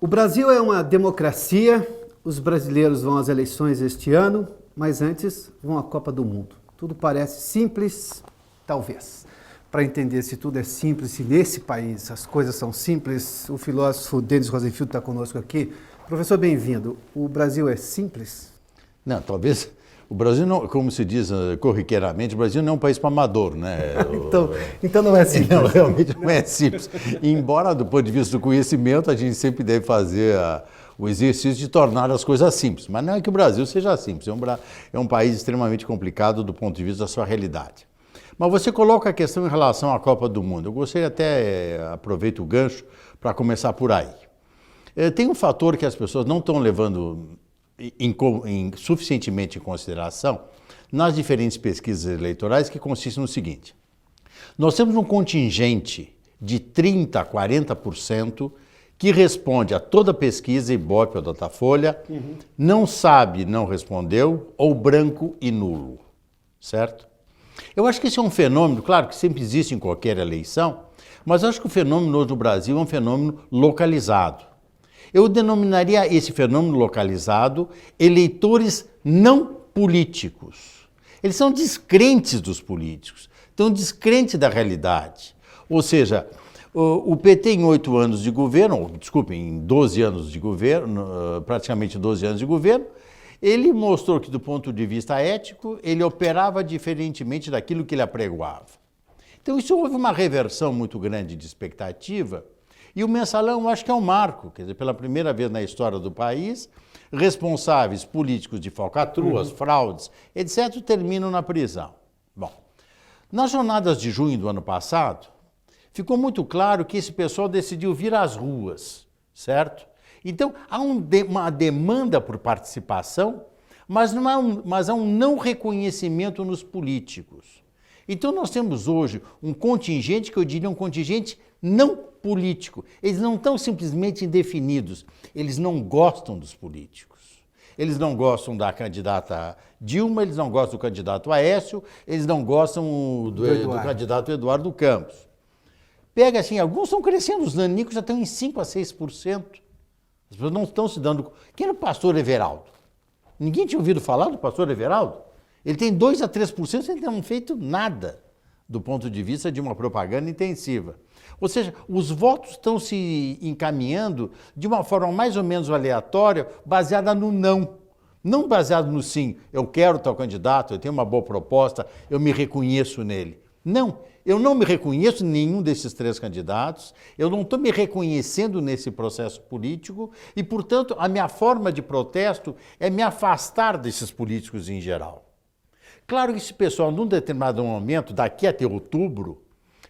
O Brasil é uma democracia, os brasileiros vão às eleições este ano, mas antes vão à Copa do Mundo. Tudo parece simples, talvez. Para entender se tudo é simples, se nesse país as coisas são simples, o filósofo Denis Rosenfield está conosco aqui. Professor, bem-vindo. O Brasil é simples? Não, talvez o Brasil não, como se diz corriqueiramente, o Brasil não é um país para amador, né? então não é simples. Não, realmente não é simples. Embora, do ponto de vista do conhecimento, a gente sempre deve fazer o exercício de tornar as coisas simples. Mas não é que o Brasil seja simples, é um país extremamente complicado do ponto de vista da sua realidade. Mas você coloca a questão em relação à Copa do Mundo. Eu gostaria até, aproveito o gancho, para começar por aí. Tem um fator que as pessoas não estão levando suficientemente em consideração nas diferentes pesquisas eleitorais, que consiste no seguinte: nós temos um contingente de 30% a 40% que responde a toda pesquisa, Ibope ou Datafolha, não sabe, não respondeu, ou branco e nulo, certo? Eu acho que esse é um fenômeno, claro que sempre existe em qualquer eleição, mas acho que o fenômeno hoje no Brasil é um fenômeno localizado. Eu denominaria esse fenômeno localizado eleitores não políticos. Eles são descrentes dos políticos, estão descrentes da realidade. Ou seja, o PT em 8 anos de governo, em 12 anos de governo, praticamente 12 anos de governo, ele mostrou que do ponto de vista ético, ele operava diferentemente daquilo que ele apregoava. Então isso houve uma reversão muito grande de expectativa. E o Mensalão, eu acho que é um marco, quer dizer, pela primeira vez na história do país, responsáveis políticos de falcatruas, fraudes, etc., terminam na prisão. Bom, nas jornadas de junho do ano passado, ficou muito claro que esse pessoal decidiu vir às ruas, certo? Então, há uma demanda por participação, mas há um não reconhecimento nos políticos. Então, nós temos hoje um contingente, que eu diria um contingente não político. Eles não estão simplesmente indefinidos, eles não gostam dos políticos. Eles não gostam da candidata Dilma, eles não gostam do candidato Aécio, eles não gostam do candidato Eduardo Campos. Pega assim, alguns estão crescendo, os nanicos já estão em 5% a 6%. As pessoas não estão se dando... Quem era o pastor Everaldo? Ninguém tinha ouvido falar do pastor Everaldo? Ele tem 2% a 3% sem ter feito nada do ponto de vista de uma propaganda intensiva. Ou seja, os votos estão se encaminhando de uma forma mais ou menos aleatória, baseada no não. Não baseado no sim, eu quero tal candidato, eu tenho uma boa proposta, eu me reconheço nele. Não, eu não me reconheço em nenhum desses 3 candidatos, eu não estou me reconhecendo nesse processo político e, portanto, a minha forma de protesto é me afastar desses políticos em geral. Claro que esse pessoal, num determinado momento, daqui até outubro,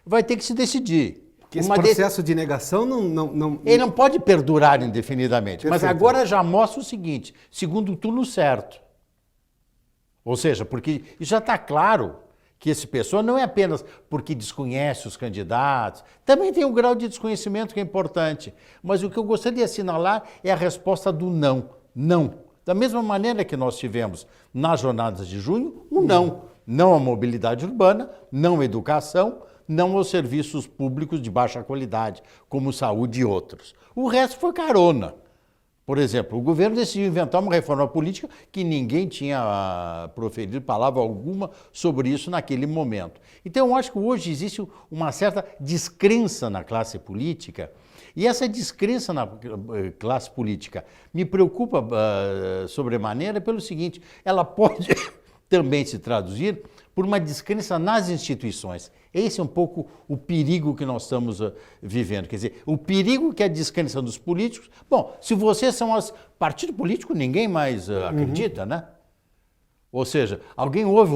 vai ter que se decidir. Porque esse processo de negação não... Ele não pode perdurar indefinidamente. Perfeito. Mas agora já mostra o seguinte: segundo turno certo. Ou seja, porque já está claro que esse pessoal não é apenas porque desconhece os candidatos, também tem um grau de desconhecimento que é importante. Mas o que eu gostaria de assinalar é a resposta do não. Não. Da mesma maneira que nós tivemos nas jornadas de junho, o não. Não à mobilidade urbana, não à educação, não aos serviços públicos de baixa qualidade, como saúde e outros. O resto foi carona. Por exemplo, o governo decidiu inventar uma reforma política que ninguém tinha proferido palavra alguma sobre isso naquele momento. Então, eu acho que hoje existe uma certa descrença na classe política, e essa descrença na classe política me preocupa sobremaneira pelo seguinte: ela pode também se traduzir por uma descrença nas instituições. Esse é um pouco o perigo que nós estamos vivendo. Quer dizer, o perigo que é a descrença dos políticos. Bom, se vocês são partido político, ninguém mais acredita, né? Ou seja, alguém ouve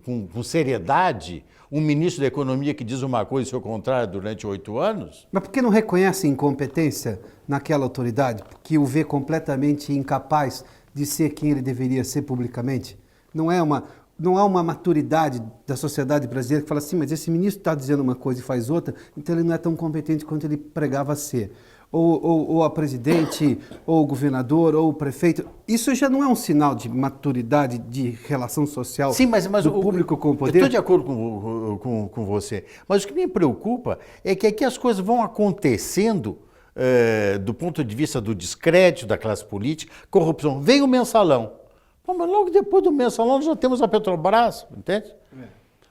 com seriedade um ministro da Economia que diz uma coisa e seu contrário durante 8 anos? Mas por que não reconhece incompetência naquela autoridade, que o vê completamente incapaz de ser quem ele deveria ser publicamente? Não há uma maturidade da sociedade brasileira que fala assim, mas esse ministro está dizendo uma coisa e faz outra, então ele não é tão competente quanto ele pregava ser. Ou a presidente, ou o governador, ou o prefeito. Isso já não é um sinal de maturidade de relação social. Sim, mas do público com o poder? Eu estou de acordo com você. Mas o que me preocupa é que aqui as coisas vão acontecendo do ponto de vista do descrédito da classe política, corrupção. Vem o mensalão. Pô, mas logo depois do mensalão nós já temos a Petrobras, entende?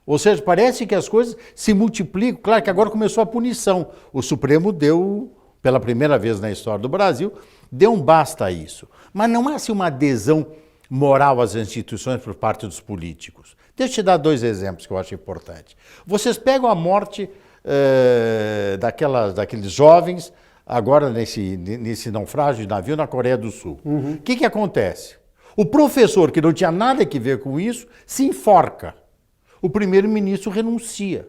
Ou seja, parece que as coisas se multiplicam. Claro que agora começou a punição. O Supremo deu, pela primeira vez na história do Brasil, deu um basta a isso. Mas não há assim, uma adesão moral às instituições por parte dos políticos. Deixa eu te dar 2 exemplos que eu acho importantes. Vocês pegam a morte daqueles jovens, agora nesse naufrágio de navio na Coreia do Sul. O que acontece? O professor, que não tinha nada a ver com isso, se enforca. O primeiro-ministro renuncia.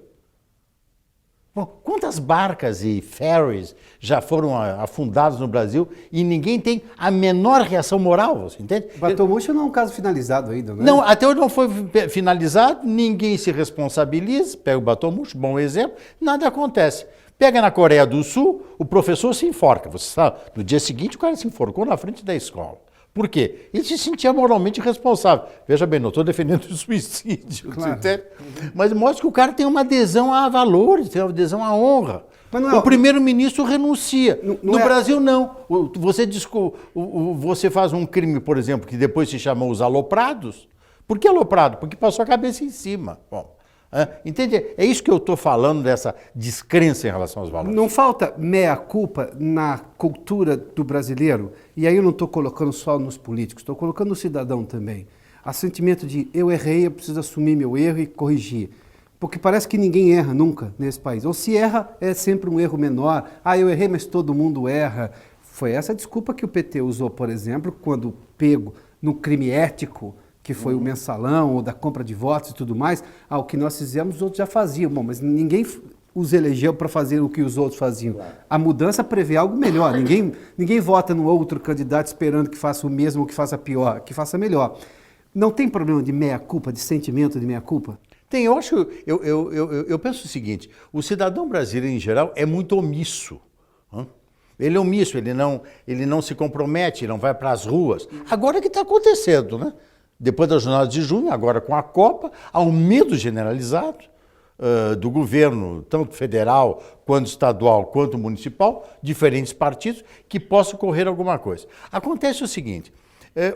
Bom, quantas barcas e ferries já foram afundados no Brasil e ninguém tem a menor reação moral, você entende? Batomuxo não é um caso finalizado ainda, né? Não, até hoje não foi finalizado, ninguém se responsabiliza, pega o Batomuxo, bom exemplo, nada acontece. Pega na Coreia do Sul, o professor se enforca. Você sabe, no dia seguinte o cara se enforcou na frente da escola. Por quê? Ele se sentia moralmente responsável. Veja bem, não estou defendendo o suicídio, claro. Mas mostra que o cara tem uma adesão a valores, tem uma adesão à honra. O primeiro-ministro renuncia. No Brasil, não. Você faz um crime, por exemplo, que depois se chamou os aloprados. Por que aloprado? Porque passou a cabeça em cima. Bom, entende? É isso que eu estou falando dessa descrença em relação aos valores. Não falta meia-culpa na cultura do brasileiro? E aí eu não estou colocando só nos políticos, estou colocando no cidadão também. Há sentimento de eu errei, eu preciso assumir meu erro e corrigir. Porque parece que ninguém erra nunca nesse país. Ou se erra, é sempre um erro menor. Eu errei, mas todo mundo erra. Foi essa a desculpa que o PT usou, por exemplo, quando pego no crime ético, que foi o mensalão, ou da compra de votos e tudo mais. O que nós fizemos, os outros já faziam. Bom, mas ninguém os elegeu para fazer o que os outros faziam. Claro. A mudança prevê algo melhor. Ninguém vota no outro candidato esperando que faça o mesmo ou que faça pior, que faça melhor. Não tem problema de meia-culpa, de sentimento de meia-culpa? Tem, eu penso o seguinte, o cidadão brasileiro em geral é muito omisso. Ele é omisso, ele não se compromete, ele não vai para as ruas. Agora é que está acontecendo, né? Depois das jornadas de junho, agora com a Copa, há um medo generalizado do governo, tanto federal, quanto estadual, quanto municipal, diferentes partidos, que possa ocorrer alguma coisa. Acontece o seguinte,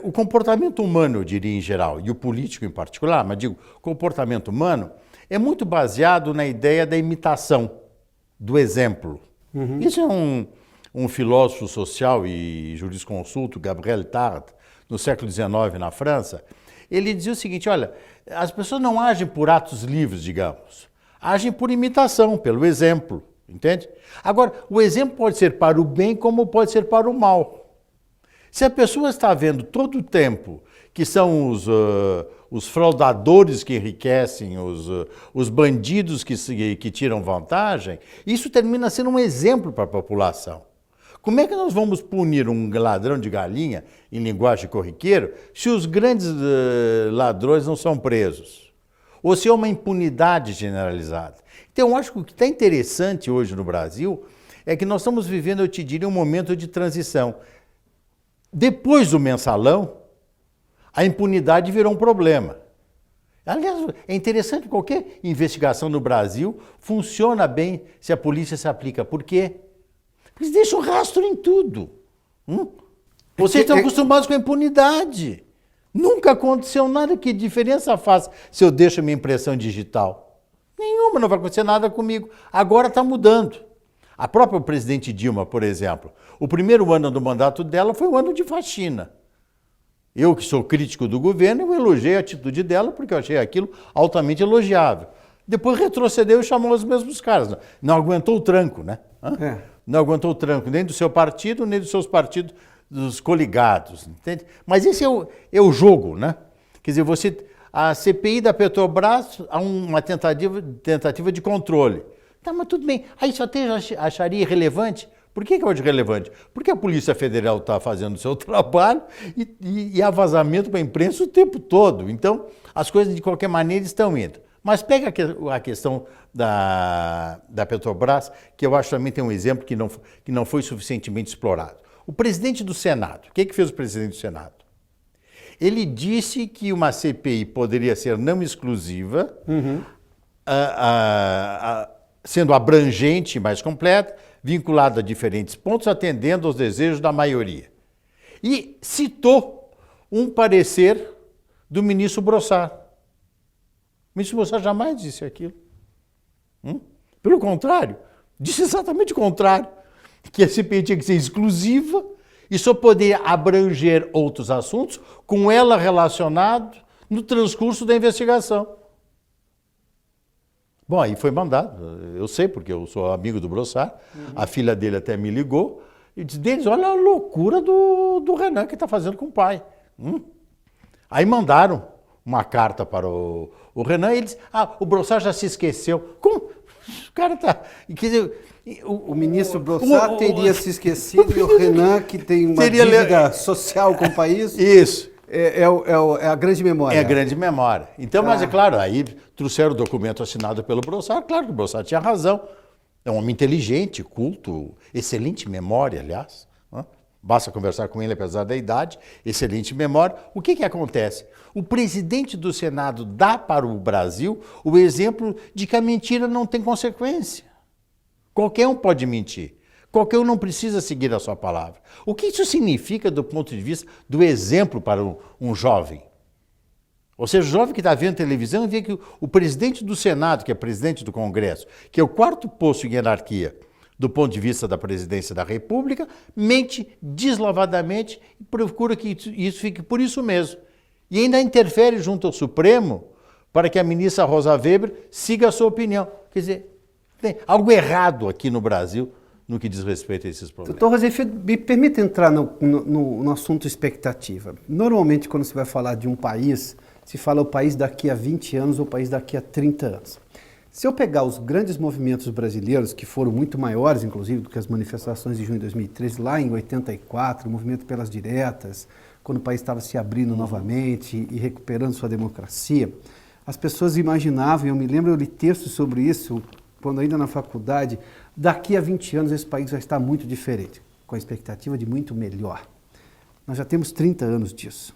o comportamento humano, eu diria em geral, e o político em particular, mas digo, comportamento humano, é muito baseado na ideia da imitação, do exemplo. Isso é um filósofo social e jurisconsulto, Gabriel Tarde, no século XIX na França, ele dizia o seguinte, olha, as pessoas não agem por atos livres, digamos, agem por imitação, pelo exemplo, entende? Agora, o exemplo pode ser para o bem como pode ser para o mal. Se a pessoa está vendo todo o tempo que são os fraudadores que enriquecem, os bandidos que tiram vantagem, isso termina sendo um exemplo para a população. Como é que nós vamos punir um ladrão de galinha, em linguagem corriqueira, se os grandes ladrões não são presos? Ou se há uma impunidade generalizada? Então, eu acho que o que está interessante hoje no Brasil é que nós estamos vivendo, eu te diria, um momento de transição. Depois do mensalão, a impunidade virou um problema. Aliás, é interessante, qualquer investigação no Brasil funciona bem se a polícia se aplica. Por quê? Eles deixam rastro em tudo. Vocês estão acostumados com a impunidade. Nunca aconteceu nada. Que diferença faz se eu deixo a minha impressão digital? Nenhuma, não vai acontecer nada comigo. Agora está mudando. A própria presidente Dilma, por exemplo, o primeiro ano do mandato dela foi um ano de faxina. Eu, que sou crítico do governo, eu elogiei a atitude dela porque eu achei aquilo altamente elogiável. Depois retrocedeu e chamou os mesmos caras. Não aguentou o tranco, né? Não aguentou o tranco nem do seu partido, nem dos seus partidos, dos coligados, entende? Mas esse é o jogo, né? Quer dizer, a CPI da Petrobras há uma tentativa de controle. Tá, mas tudo bem. Aí isso até acharia irrelevante. Por que é irrelevante? Porque a Polícia Federal está fazendo o seu trabalho e há vazamento para a imprensa o tempo todo. Então, as coisas de qualquer maneira estão indo. Mas pega a questão da Petrobras, que eu acho também tem um exemplo que não foi suficientemente explorado. O presidente do Senado, o que fez o presidente do Senado? Ele disse que uma CPI poderia ser não exclusiva, sendo abrangente e mais completa, vinculado a diferentes pontos, atendendo aos desejos da maioria. E citou um parecer do ministro Brossard. O ministro Brossard jamais disse aquilo. Pelo contrário, disse exatamente o contrário, que a CPI tinha que ser exclusiva e só poder abranger outros assuntos com ela relacionado no transcurso da investigação. Bom, aí foi mandado, eu sei porque eu sou amigo do Brossard, a filha dele até me ligou e disse, Denis, olha a loucura do Renan que está fazendo com o pai. Aí mandaram uma carta para o Renan e ele disse, o Brossard já se esqueceu. Como? O cara está... Quer dizer, o ministro Brossard teria se esquecido e o Renan, que tem uma dívida social com o país... Isso. É a grande memória. É a grande memória. Então, mas é claro, aí trouxeram o documento assinado pelo Brossard, claro que o Brossard tinha razão. É um homem inteligente, culto, excelente memória, aliás. Basta conversar com ele, apesar da idade, excelente memória. O que acontece? O presidente do Senado dá para o Brasil o exemplo de que a mentira não tem consequência. Qualquer um pode mentir. Qualquer um não precisa seguir a sua palavra. O que isso significa do ponto de vista do exemplo para um jovem? Ou seja, o jovem que está vendo televisão e vê que o presidente do Senado, que é presidente do Congresso, que é o quarto posto em hierarquia do ponto de vista da presidência da República, mente deslavadamente e procura que isso fique por isso mesmo. E ainda interfere junto ao Supremo para que a ministra Rosa Weber siga a sua opinião. Quer dizer, tem algo errado aqui no Brasil no que diz respeito a esses problemas. Doutor Roséfio, me permita entrar no assunto expectativa. Normalmente, quando se vai falar de um país, se fala o país daqui a 20 anos ou o país daqui a 30 anos. Se eu pegar os grandes movimentos brasileiros, que foram muito maiores, inclusive, do que as manifestações de junho de 2013, lá em 84, o movimento pelas diretas, quando o país estava se abrindo novamente e recuperando sua democracia, as pessoas imaginavam, eu me lembro, eu li textos sobre isso, quando ainda na faculdade, daqui a 20 anos esse país vai estar muito diferente, com a expectativa de muito melhor. Nós já temos 30 anos disso.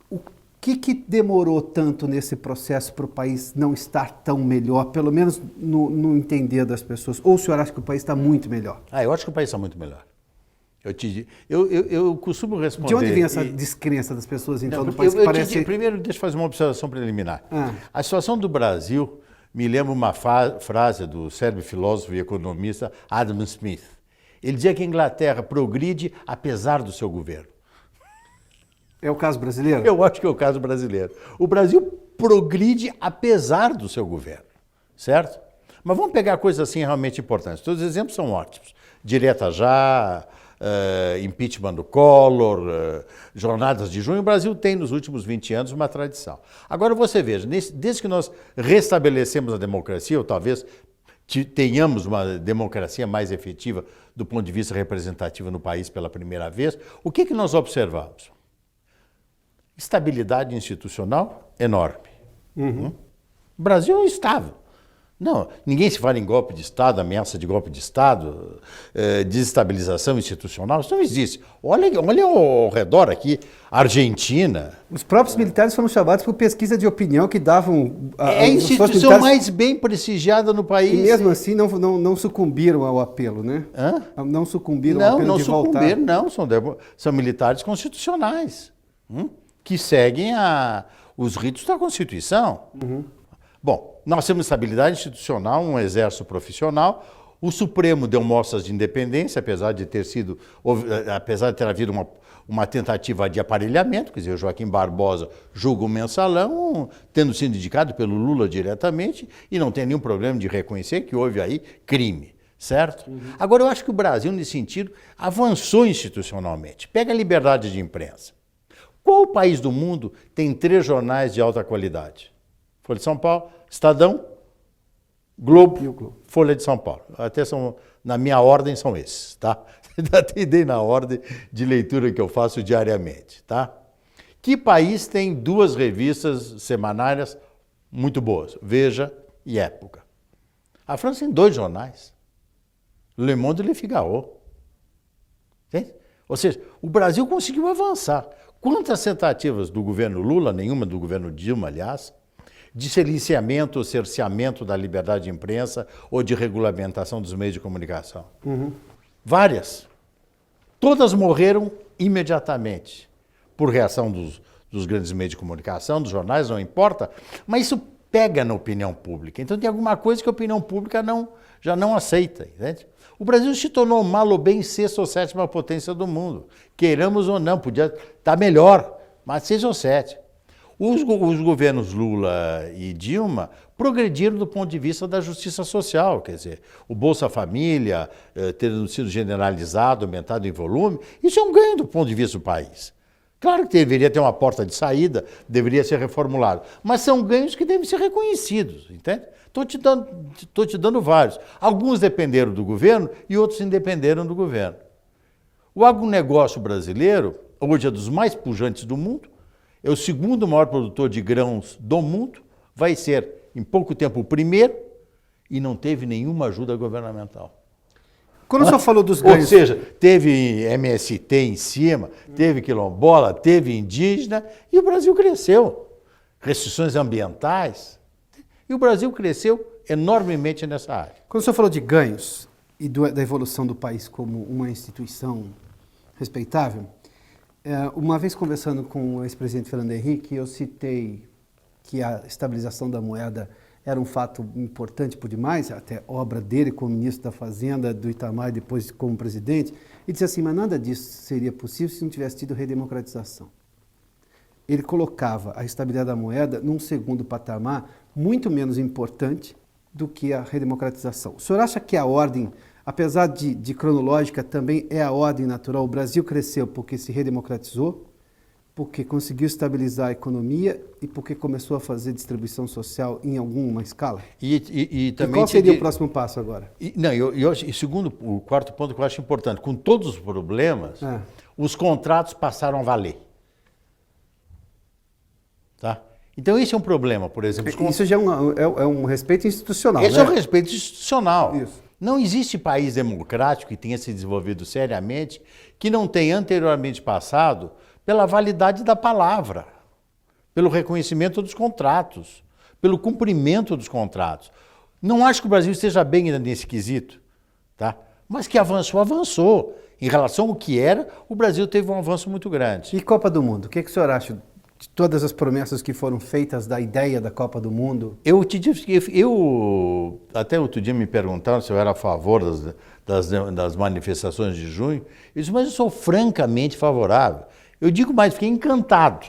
O que demorou tanto nesse processo para o país não estar tão melhor, pelo menos no entender das pessoas? Ou o senhor acha que o país está muito melhor? Eu acho que o país está muito melhor. Eu costumo responder... De onde vem essa descrença das pessoas, então, no país que parece... Primeiro, deixa eu fazer uma observação preliminar. A situação do Brasil me lembra uma frase do célebre filósofo e economista Adam Smith. Ele dizia que a Inglaterra progride apesar do seu governo. É o caso brasileiro? Eu acho que é o caso brasileiro. O Brasil progride apesar do seu governo, certo? Mas vamos pegar coisas assim realmente importantes. Todos os exemplos são ótimos. Direta Já, impeachment do Collor, jornadas de junho. O Brasil tem, nos últimos 20 anos, uma tradição. Agora você veja, desde que nós restabelecemos a democracia, ou talvez tenhamos uma democracia mais efetiva do ponto de vista representativo no país pela primeira vez, o que nós observamos? Estabilidade institucional enorme. O Brasil é instável. Não, ninguém se fala em golpe de Estado, ameaça de golpe de Estado, desestabilização institucional, isso não existe. Olha ao redor aqui, Argentina. Os próprios militares foram chamados por pesquisa de opinião que davam... É a instituição mais bem prestigiada no país. E mesmo assim não sucumbiram ao apelo, né? Não sucumbiram ao apelo de voltar. Não, são militares constitucionais, que seguem os ritos da Constituição. Bom, nós temos estabilidade institucional, um exército profissional. O Supremo deu mostras de independência, apesar de ter havido uma tentativa de aparelhamento, quer dizer, o Joaquim Barbosa julga o mensalão, tendo sido indicado pelo Lula diretamente, e não tem nenhum problema de reconhecer que houve aí crime, certo? Agora, eu acho que o Brasil, nesse sentido, avançou institucionalmente. Pega a liberdade de imprensa. Qual país do mundo tem 3 jornais de alta qualidade? Folha de São Paulo, Estadão, Globo, Folha de São Paulo. Até na minha ordem são esses, tá? Atendei na ordem de leitura que eu faço diariamente, tá? Que país tem 2 revistas semanais muito boas? Veja e Época. A França tem 2 jornais, Le Monde e Le Figaro. Entende? Ou seja, o Brasil conseguiu avançar. Quantas tentativas do governo Lula, nenhuma do governo Dilma, aliás, de silenciamento ou cerceamento da liberdade de imprensa ou de regulamentação dos meios de comunicação. Várias. Todas morreram imediatamente por reação dos grandes meios de comunicação, dos jornais, não importa, mas isso pega na opinião pública. Então tem alguma coisa que a opinião pública já não aceita, entende? O Brasil se tornou mal ou bem sexta ou sétima potência do mundo. Queiramos ou não, podia estar melhor, mas seja ou sétima. Os governos Lula e Dilma progrediram do ponto de vista da justiça social, quer dizer, o Bolsa Família tendo sido generalizado, aumentado em volume, isso é um ganho do ponto de vista do país. Claro que deveria ter uma porta de saída, deveria ser reformulado, mas são ganhos que devem ser reconhecidos, entende? Estou te dando vários. Alguns dependeram do governo e outros independeram do governo. O agronegócio brasileiro, hoje é dos mais pujantes do mundo, é o segundo maior produtor de grãos do mundo, vai ser, em pouco tempo, o primeiro, e não teve nenhuma ajuda governamental. Quando o senhor falou dos ganhos... Ou seja, teve MST em cima, teve quilombola, teve indígena, e o Brasil cresceu. Restrições ambientais, e o Brasil cresceu enormemente nessa área. Quando o senhor falou de ganhos e da evolução do país como uma instituição respeitável, uma vez conversando com o ex-presidente Fernando Henrique, eu citei que a estabilização da moeda era um fato importante por demais, até obra dele como ministro da Fazenda, do Itamar, e depois como presidente, e disse assim, mas nada disso seria possível se não tivesse tido redemocratização. Ele colocava a estabilidade da moeda num segundo patamar muito menos importante do que a redemocratização. O senhor acha que a ordem, apesar de cronológica, também é a ordem natural? O Brasil cresceu porque se redemocratizou, porque conseguiu estabilizar a economia e porque começou a fazer distribuição social em alguma escala? E também qual seria o próximo passo agora? E segundo, o quarto ponto que eu acho importante, com todos os problemas, os contratos passaram a valer. Tá? Então esse é um problema, por exemplo. Isso já é um respeito institucional, Esse né? é um respeito institucional. Isso. Não existe país democrático que tenha se desenvolvido seriamente que não tenha anteriormente passado pela validade da palavra, pelo reconhecimento dos contratos, pelo cumprimento dos contratos. Não acho que o Brasil esteja bem ainda nesse quesito, tá? Mas que avançou. Em relação ao que era, o Brasil teve um avanço muito grande. E Copa do Mundo? O que o senhor acha de todas as promessas que foram feitas da ideia da Copa do Mundo? Eu te digo que até outro dia me perguntaram se eu era a favor das manifestações de junho. Eu disse, mas eu sou francamente favorável. Eu digo mais, fiquei encantado.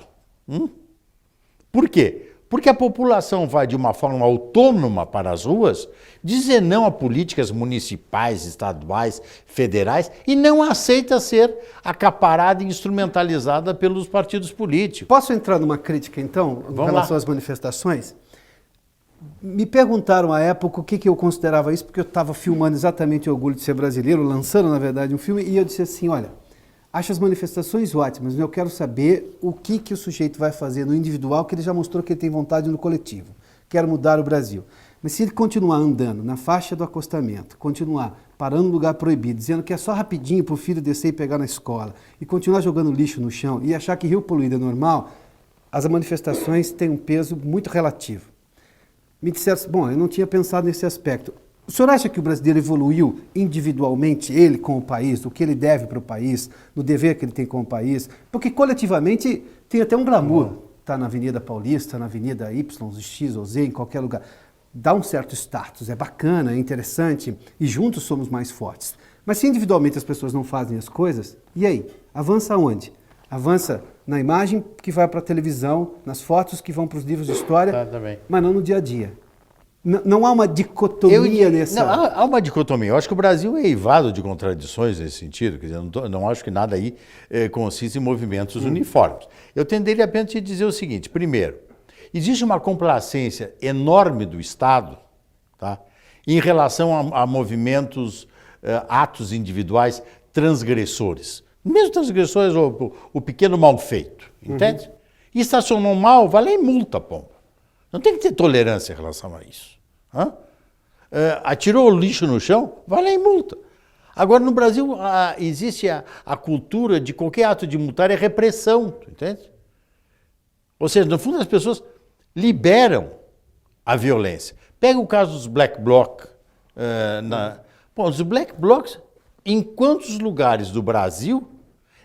Por quê? Porque a população vai de uma forma autônoma para as ruas dizer não a políticas municipais, estaduais, federais e não aceita ser acaparada e instrumentalizada pelos partidos políticos. Posso entrar numa crítica, então, em relação às manifestações? Me perguntaram à época o que eu considerava isso, porque eu estava filmando exatamente o Orgulho de Ser Brasileiro, lançando, na verdade, um filme, e eu disse assim, olha, acho as manifestações ótimas, mas eu quero saber o que o sujeito vai fazer no individual, que ele já mostrou que ele tem vontade no coletivo. Quero mudar o Brasil. Mas se ele continuar andando na faixa do acostamento, continuar parando no lugar proibido, dizendo que é só rapidinho para o filho descer e pegar na escola, e continuar jogando lixo no chão, e achar que rio poluído é normal, as manifestações têm um peso muito relativo. Me disseram, bom, eu não tinha pensado nesse aspecto. O senhor acha que o brasileiro evoluiu individualmente, ele com o país, o que ele deve para o país, no dever que ele tem com o país? Porque coletivamente tem até um glamour. Está na Avenida Paulista, na Avenida Y, X ou Z, em qualquer lugar. Dá um certo status, é bacana, é interessante, e juntos somos mais fortes. Mas se individualmente as pessoas não fazem as coisas, e aí? Avança onde? Avança na imagem que vai para a televisão, nas fotos que vão para os livros de história, mas não no dia a dia. Não há uma dicotomia nessa... Não, há uma dicotomia. Eu acho que o Brasil é eivado de contradições nesse sentido. Quer dizer, não acho que nada aí consiste em movimentos uniformes. Eu tenderia apenas a te dizer o seguinte. Primeiro, existe uma complacência enorme do Estado, tá, em relação a movimentos, atos individuais transgressores. Mesmo transgressores, o pequeno mal feito, entende? E estacionou mal, vai lá e multa, pomba. Não tem que ter tolerância em relação a isso. Atirou o lixo no chão, vai lá e multa. Agora, no Brasil, existe a cultura de qualquer ato de multar é repressão, entende? Ou seja, no fundo, as pessoas liberam a violência. Pega o caso dos Black Bloc. Bom, os Black Blocs, em quantos lugares do Brasil,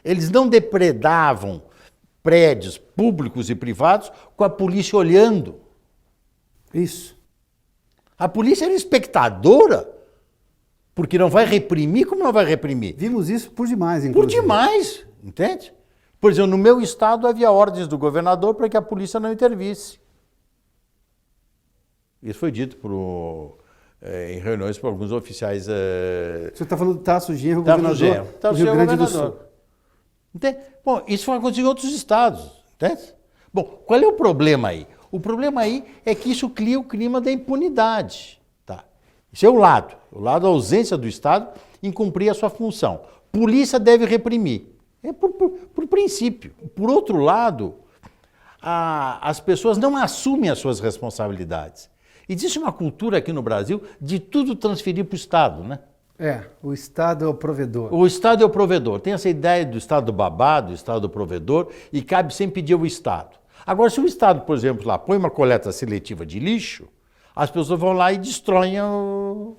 eles não depredavam prédios públicos e privados com a polícia olhando? Isso. A polícia era espectadora, porque não vai reprimir. Como não vai reprimir? Vimos isso por demais, Por inclusive. demais, entende? Por exemplo, no meu estado havia ordens do governador para que a polícia não intervisse. Isso foi dito em reuniões por alguns oficiais. Você está falando do Tasso Genro, Tasso Genro. governador Tasso do Rio Genro, Grande do governador. Sul. Entende? Bom, isso vai acontecer em outros estados, entende? Bom, qual é o problema aí? O problema aí é que isso cria o clima da impunidade. Tá? Isso é o lado da ausência do Estado em cumprir a sua função. Polícia deve reprimir. É por princípio. Por outro lado, as pessoas não assumem as suas responsabilidades. Existe uma cultura aqui no Brasil de tudo transferir para o Estado, né? O Estado é o provedor. O Estado é o provedor. Tem essa ideia do Estado do babado, do Estado do provedor, e cabe sempre pedir ao Estado. Agora, se o Estado, por exemplo, lá põe uma coleta seletiva de lixo, as pessoas vão lá e destroem o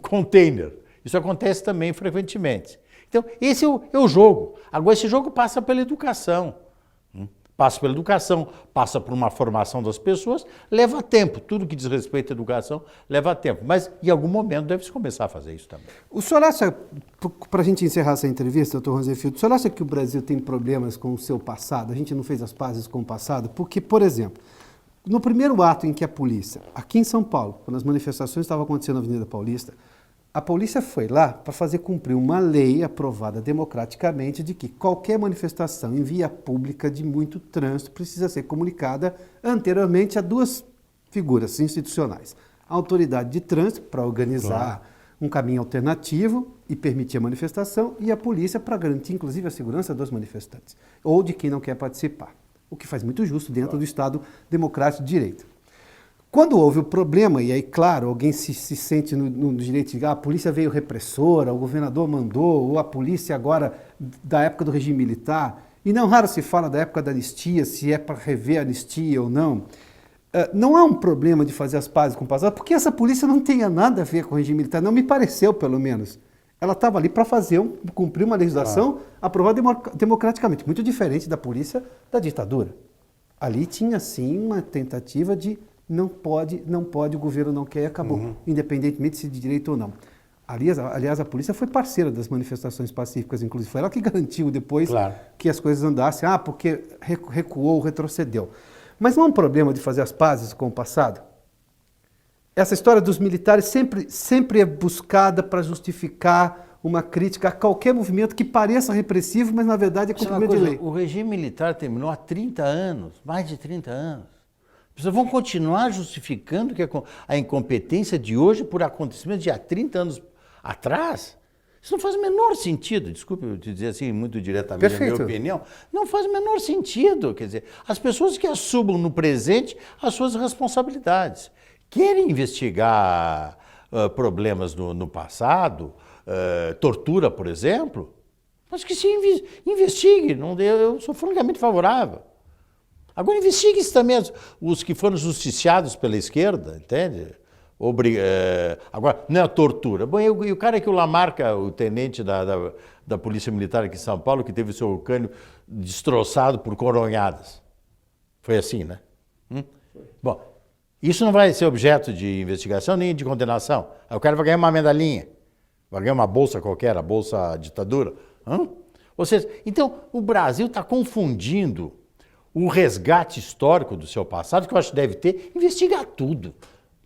container. Isso acontece também frequentemente. Então, esse é o jogo. Agora, esse jogo passa pela educação. Passa pela educação, passa por uma formação das pessoas, leva tempo. Tudo que diz respeito à educação leva tempo. Mas, em algum momento, deve-se começar a fazer isso também. O senhor acha, para a gente encerrar essa entrevista, doutor Rosenfield, o senhor acha que o Brasil tem problemas com o seu passado? A gente não fez as pazes com o passado? Porque, por exemplo, no primeiro ato em que a polícia, aqui em São Paulo, quando as manifestações estavam acontecendo na Avenida Paulista, a polícia foi lá para fazer cumprir uma lei aprovada democraticamente de que qualquer manifestação em via pública de muito trânsito precisa ser comunicada anteriormente a duas figuras institucionais. A autoridade de trânsito, para organizar um caminho alternativo e permitir a manifestação, e a polícia para garantir, inclusive, a segurança dos manifestantes ou de quem não quer participar. O que faz muito justo dentro do Estado democrático de direito. Quando houve o problema, e aí, claro, alguém se sente no direito de dizer a polícia veio repressora, o governador mandou, ou a polícia agora da época do regime militar, e não raro se fala da época da anistia, se é para rever a anistia ou não. Não há um problema de fazer as pazes com o passado, porque essa polícia não tinha nada a ver com o regime militar, não me pareceu, pelo menos. Ela estava ali para cumprir uma legislação aprovada democraticamente, muito diferente da polícia da ditadura. Ali tinha, sim, uma tentativa de não pode, o governo não quer e acabou, independentemente se de direito ou não. Aliás, a polícia foi parceira das manifestações pacíficas, inclusive. Foi ela que garantiu depois que as coisas andassem, porque recuou, retrocedeu. Mas não é um problema de fazer as pazes com o passado? Essa história dos militares sempre é buscada para justificar uma crítica a qualquer movimento que pareça repressivo, mas na verdade é cumprimento de lei. O regime militar terminou há 30 anos, mais de 30 anos. As pessoas vão continuar justificando que a incompetência de hoje por acontecimentos de há 30 anos atrás? Isso não faz o menor sentido. Desculpe eu te dizer assim muito diretamente a minha opinião. Não faz o menor sentido. Quer dizer, as pessoas que assumam no presente as suas responsabilidades. Querem investigar problemas no passado, tortura, por exemplo, mas que se investigue. Eu sou francamente favorável. Agora investigue-se também os que foram justiciados pela esquerda, entende? Agora, não é a tortura. Bom, e o cara que o Lamarca, o tenente da Polícia Militar aqui em São Paulo, que teve o seu crânio destroçado por coronhadas. Foi assim, né? Bom, isso não vai ser objeto de investigação nem de condenação. Aí o cara vai ganhar uma medalhinha, vai ganhar uma bolsa qualquer, a bolsa ditadura. Ou seja, então o Brasil está confundindo o resgate histórico do seu passado, que eu acho que deve ter, investigar tudo.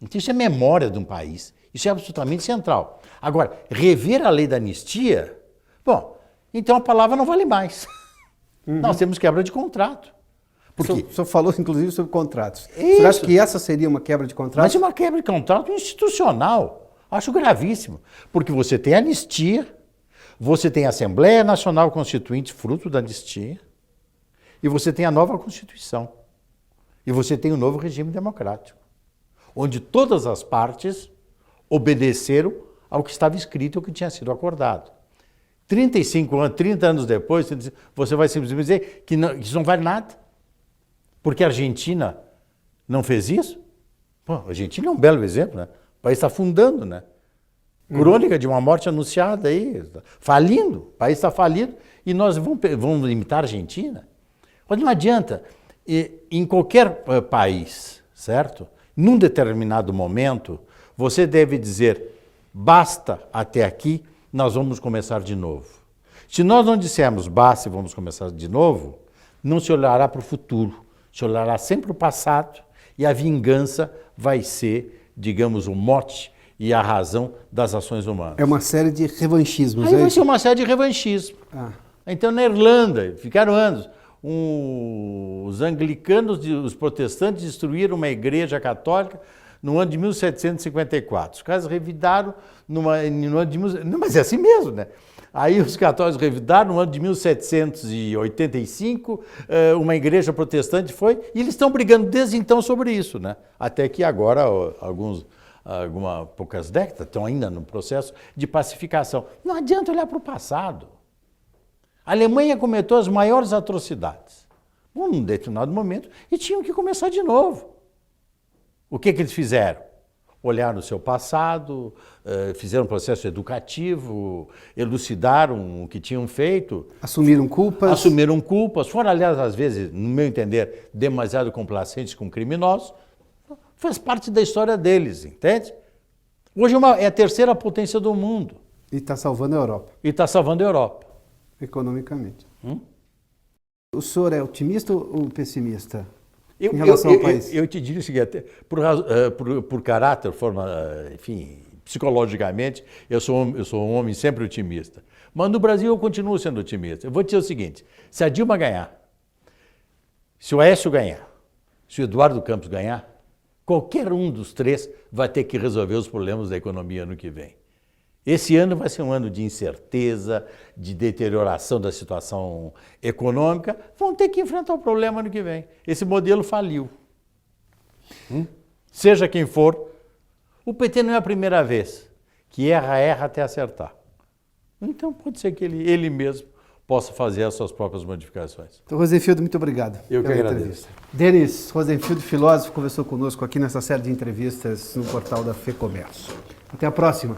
Então, isso é memória de um país. Isso é absolutamente central. Agora, rever a lei da anistia, bom, então a palavra não vale mais. Nós temos quebra de contrato. Por quê? O senhor falou, inclusive, sobre contratos. Você acha que essa seria uma quebra de contrato? Mas é uma quebra de contrato institucional. Acho gravíssimo. Porque você tem anistia, você tem a Assembleia Nacional Constituinte, fruto da anistia, e você tem a nova Constituição. E você tem o novo regime democrático, onde todas as partes obedeceram ao que estava escrito e ao que tinha sido acordado. 30 anos depois, você vai simplesmente dizer que isso não vale nada. Porque a Argentina não fez isso? Pô, a Argentina é um belo exemplo, né? O país está afundando, né? Crônica de uma morte anunciada aí, falindo, o país está falido e nós vamos imitar a Argentina? Mas não adianta, em qualquer país, certo? Num determinado momento, você deve dizer, basta até aqui, nós vamos começar de novo. Se nós não dissermos basta e vamos começar de novo, não se olhará para o futuro, se olhará sempre para o passado e a vingança vai ser, digamos, o mote e a razão das ações humanas. É uma série de revanchismos, Aí vai ser uma série de revanchismo. Ah. Então, na Irlanda, ficaram anos, os anglicanos, os protestantes destruíram uma igreja católica no ano de 1754. Os caras revidaram no ano de... Não, mas é assim mesmo, né? Aí os católicos revidaram no ano de 1785, uma igreja protestante foi, e eles estão brigando desde então sobre isso, né? Até que agora, poucas décadas, estão ainda no processo de pacificação. Não adianta olhar para o passado. A Alemanha cometeu as maiores atrocidades, num determinado momento, e tinham que começar de novo. O que eles fizeram? Olharam o seu passado, fizeram um processo educativo, elucidaram o que tinham feito. Assumiram culpas. Assumiram culpas. Foram, aliás, às vezes, no meu entender, demasiado complacentes com criminosos. Faz parte da história deles, entende? Hoje é a terceira potência do mundo. E está salvando a Europa. E está salvando a Europa. Economicamente. O senhor é otimista ou pessimista em relação ao país? Eu te diria o seguinte, por caráter, enfim, psicologicamente, eu sou um homem sempre otimista. Mas no Brasil eu continuo sendo otimista. Eu vou te dizer o seguinte, se a Dilma ganhar, se o Aécio ganhar, se o Eduardo Campos ganhar, qualquer um dos três vai ter que resolver os problemas da economia ano que vem. Esse ano vai ser um ano de incerteza, de deterioração da situação econômica. Vão ter que enfrentar o problema ano que vem. Esse modelo faliu. Seja quem for, o PT não é a primeira vez que erra até acertar. Então pode ser que ele mesmo possa fazer as suas próprias modificações. Então, Rosenfield, muito obrigado. Eu que agradeço. Denis Rosenfield, filósofo, conversou conosco aqui nessa série de entrevistas no portal da FEComércio. Até a próxima.